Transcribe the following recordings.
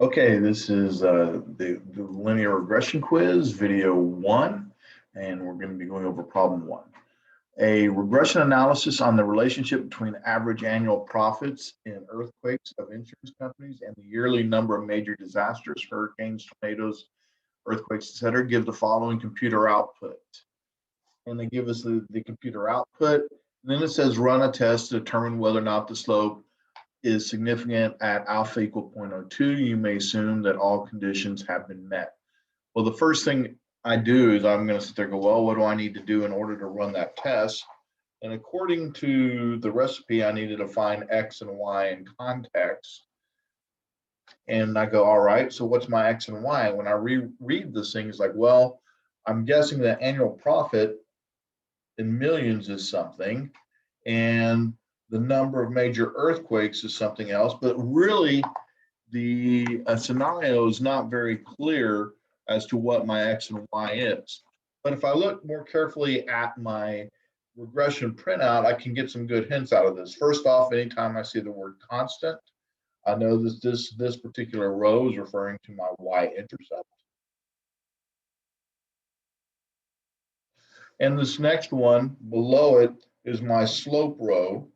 Okay, this is the linear regression quiz, video 1, and we're going to be going over problem 1. A regression analysis on the relationship between average annual profits in earthquakes of insurance companies and the yearly number of major disasters, hurricanes, tornadoes, earthquakes, etc., give the following computer output. And they give us the computer output. And then it says run a test to determine whether or not the slope is significant at alpha equal 0.02, you may assume that all conditions have been met. Well, the first thing I do is I'm going to sit there and go, well, what do I need to do in order to run that test? And according to the recipe, I needed to find X and Y in context. And I go, all right, so what's my X and Y? When I reread this thing, it's like, well, I'm guessing that annual profit in millions is something. And the number of major earthquakes is something else, but really the scenario is not very clear as to what my X and Y is. But if I look more carefully at my regression printout, I can get some good hints out of this. First off, anytime I see the word constant, I know that this particular row is referring to my y-intercept. And this next one below it is my slope row.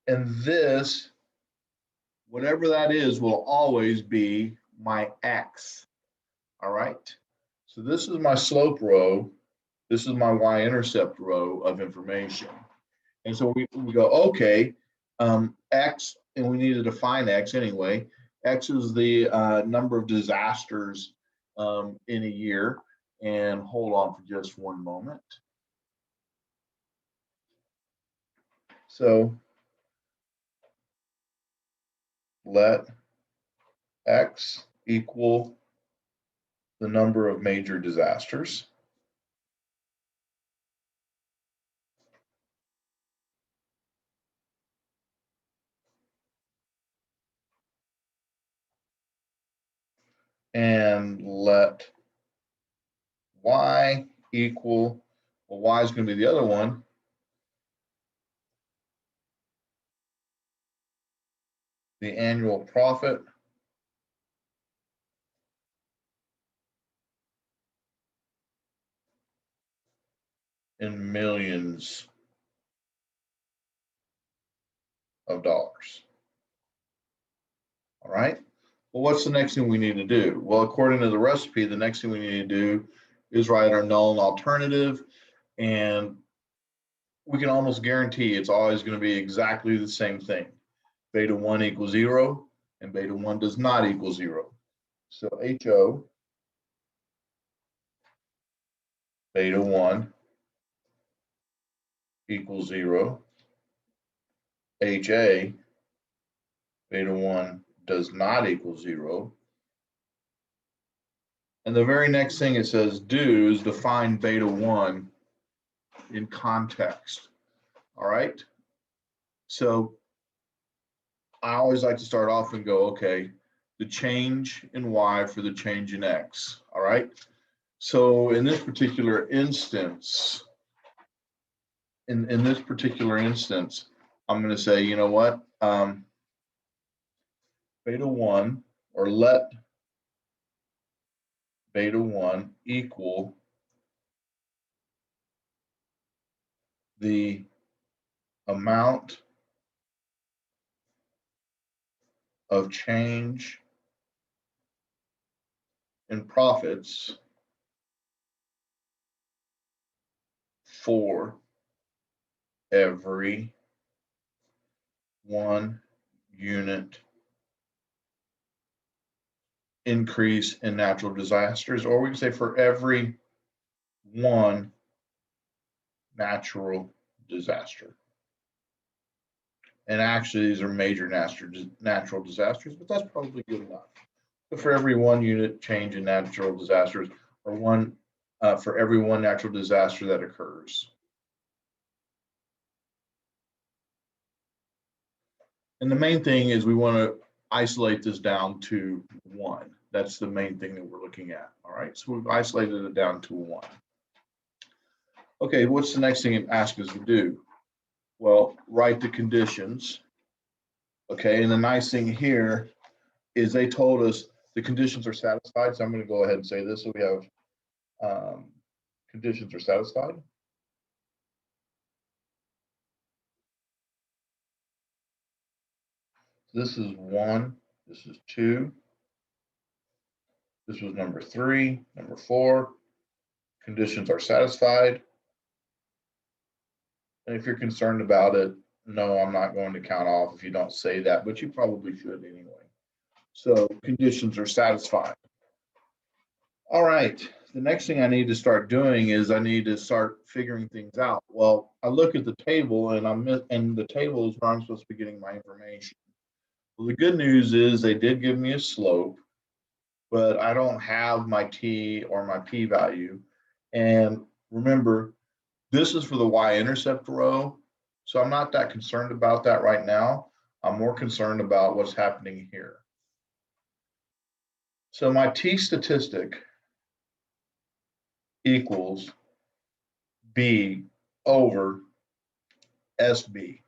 And this, whatever that is, will always be my X. All right. So this is my slope row. This is my y-intercept row of information. And so we go, okay, X, and we need to define X anyway. X is the number of disasters in a year. And hold on for just one moment. So let X equal the number of major disasters. And let Y equal, well, Y is going to be the other one, the annual profit in millions of dollars. All right. Well, what's the next thing we need to do? Well, according to the recipe, the next thing we need to do is write our null and alternative. And we can almost guarantee it's always going to be exactly the same thing. Beta 1 equals 0, and beta 1 does not equal 0. So HO beta 1 equals 0. HA beta 1 does not equal 0. And the very next thing it says do is define beta 1 in context. All right. So I always like to start off and go, okay, the change in Y for the change in X. All right. So in this particular instance, I'm going to say, you know what? Beta 1, or let beta 1 equal the amount of change in profits for every 1 unit increase in natural disasters, or we can say for every 1 natural disaster. And actually, these are major natural disasters, but that's probably good enough. So for every 1 unit change in natural disasters, or for every 1 natural disaster that occurs. And the main thing is we want to isolate this down to 1. That's the main thing that we're looking at. All right, so we've isolated it down to 1. Okay, what's the next thing it asks us to do? Well, write the conditions. Okay, and the nice thing here is they told us the conditions are satisfied. So I'm going to go ahead and say this. So we have conditions are satisfied. This is 1, this is 2, this was number 3, number 4. Conditions are satisfied. And if you're concerned about it, no, I'm not going to count off if you don't say that, but you probably should anyway. So conditions are satisfied. All right, the next thing I need to start doing is I need to start figuring things out. Well, I look at the table and the table is where I'm supposed to be getting my information. Well, the good news is they did give me a slope, but I don't have my t or my p-value. And remember, this is for the y-intercept row, so I'm not that concerned about that right now. I'm more concerned about what's happening here. So my t statistic equals b over SB.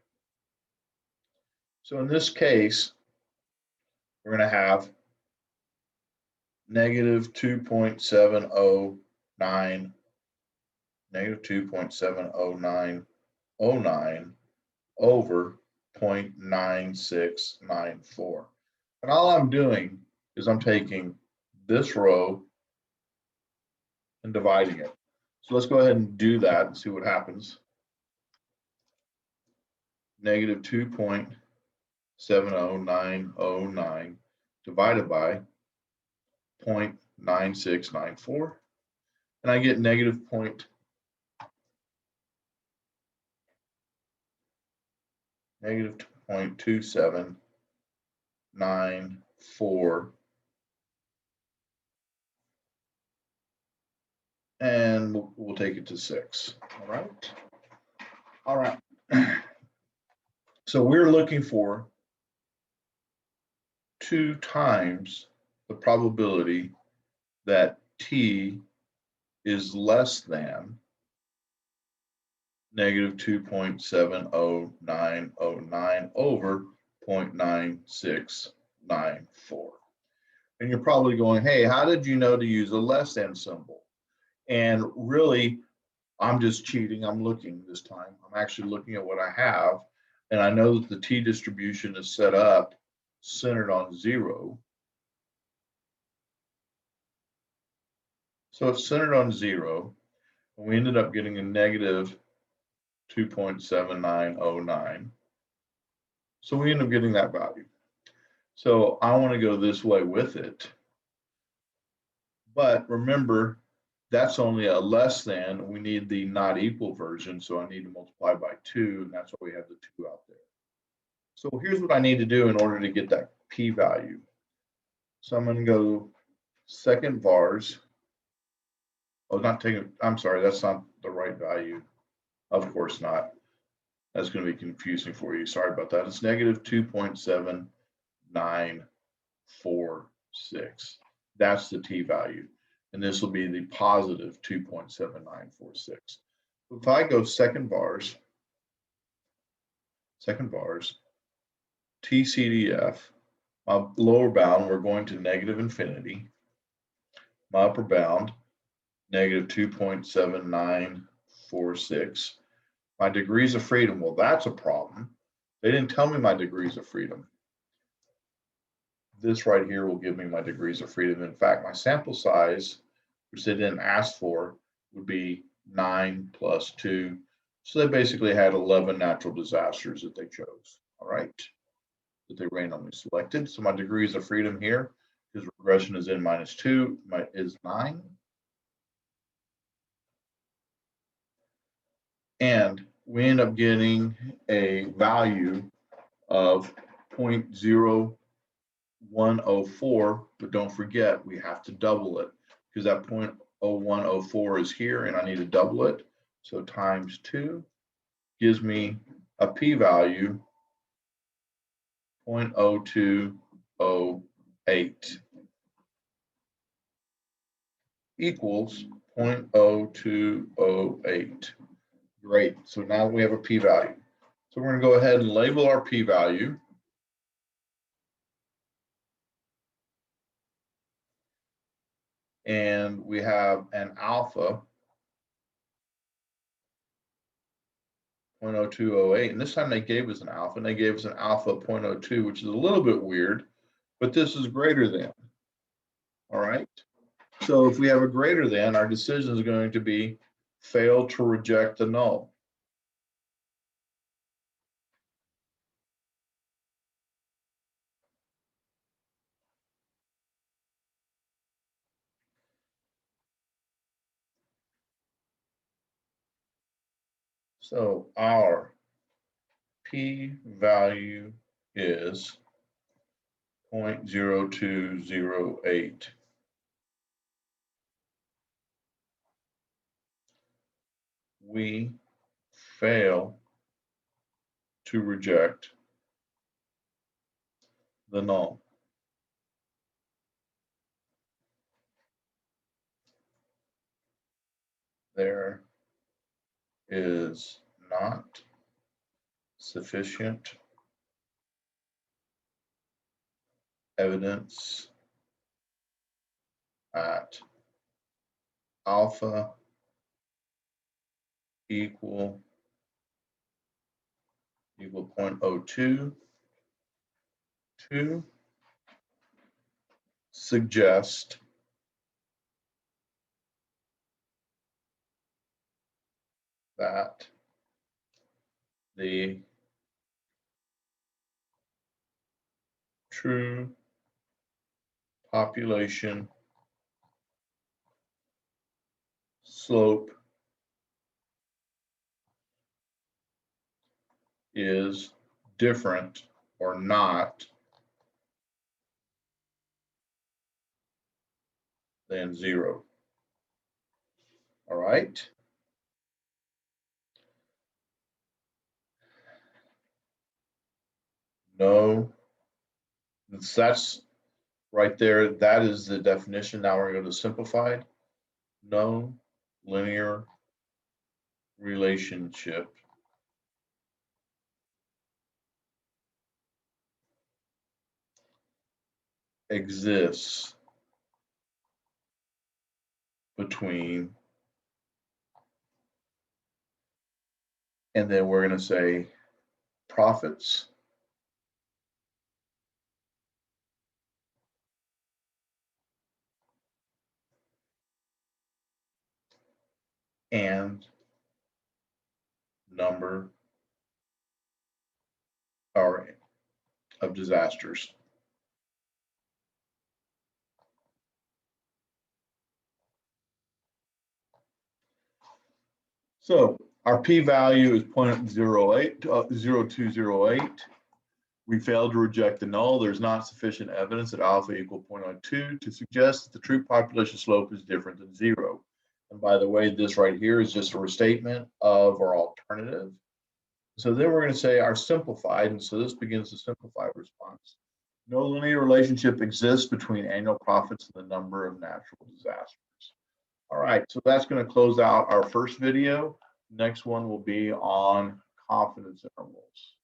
So in this case, we're going to have negative 2.709, negative 2.70909 over 0.9694. And all I'm doing is I'm taking this row and dividing it. So let's go ahead and do that and see what happens. Negative 2.70909 divided by 0.9694, and I get negative 0.2794, and we'll take it to 6. All right. So we're looking for 2 times the probability that t is less than negative 2.70909 over 0.9694. And you're probably going, hey, how did you know to use a less than symbol? And really, I'm just cheating. I'm looking this time. I'm actually looking at what I have. And I know that the t distribution is set up centered on 0. So it's centered on 0. And we ended up getting a negative 2.7909. So we end up getting that value. So I want to go this way with it. But remember, that's only a less than. We need the not equal version. So I need to multiply by 2. And that's why we have the 2 out there. So here's what I need to do in order to get that p-value. So I'm going to go second vars. Oh, not taking, I'm sorry, that's not the right value. Of course not. That's going to be confusing for you. Sorry about that. It's negative 2.7946. That's the t-value. And this will be the positive 2.7946. If I go second vars, TCDF, my lower bound, we're going to negative infinity. My upper bound, negative 2.7946. My degrees of freedom, well, that's a problem. They didn't tell me my degrees of freedom. This right here will give me my degrees of freedom. In fact, my sample size, which they didn't ask for, would be 9 plus 2. So they basically had 11 natural disasters that they chose, all right, that they randomly selected. So my degrees of freedom here, because regression is n minus 2, is 9. And we end up getting a value of 0.0104, but don't forget, we have to double it because that 0.0104 is here and I need to double it. So times 2 gives me a p-value 0.0208 equals 0.0208. Great, so now we have a p-value. So we're going to go ahead and label our p-value. and we have an alpha 0.0208, and this time they gave us an alpha, and they gave us an alpha 0.02, which is a little bit weird, but this is greater than. All right. So if we have a greater than, our decision is going to be fail to reject the null. So our p-value is 0.0208. We fail to reject the null. There is not sufficient evidence at alpha equal 0.02 to suggest that the true population slope is different or not than 0. All right. No, that's right there. That is the definition. Now we're going to simplify it. No linear relationship exists between, and then we're going to say profits and number of disasters. So our p-value is 0.0208. We failed to reject the null. There's not sufficient evidence that alpha equal 0.02 to suggest that the true population slope is different than 0. And by the way, this right here is just a restatement of our alternative. So then we're going to say our simplified, and so this begins the simplified response. No linear relationship exists between annual profits and the number of natural disasters. All right, so that's going to close out our first video. Next one will be on confidence intervals.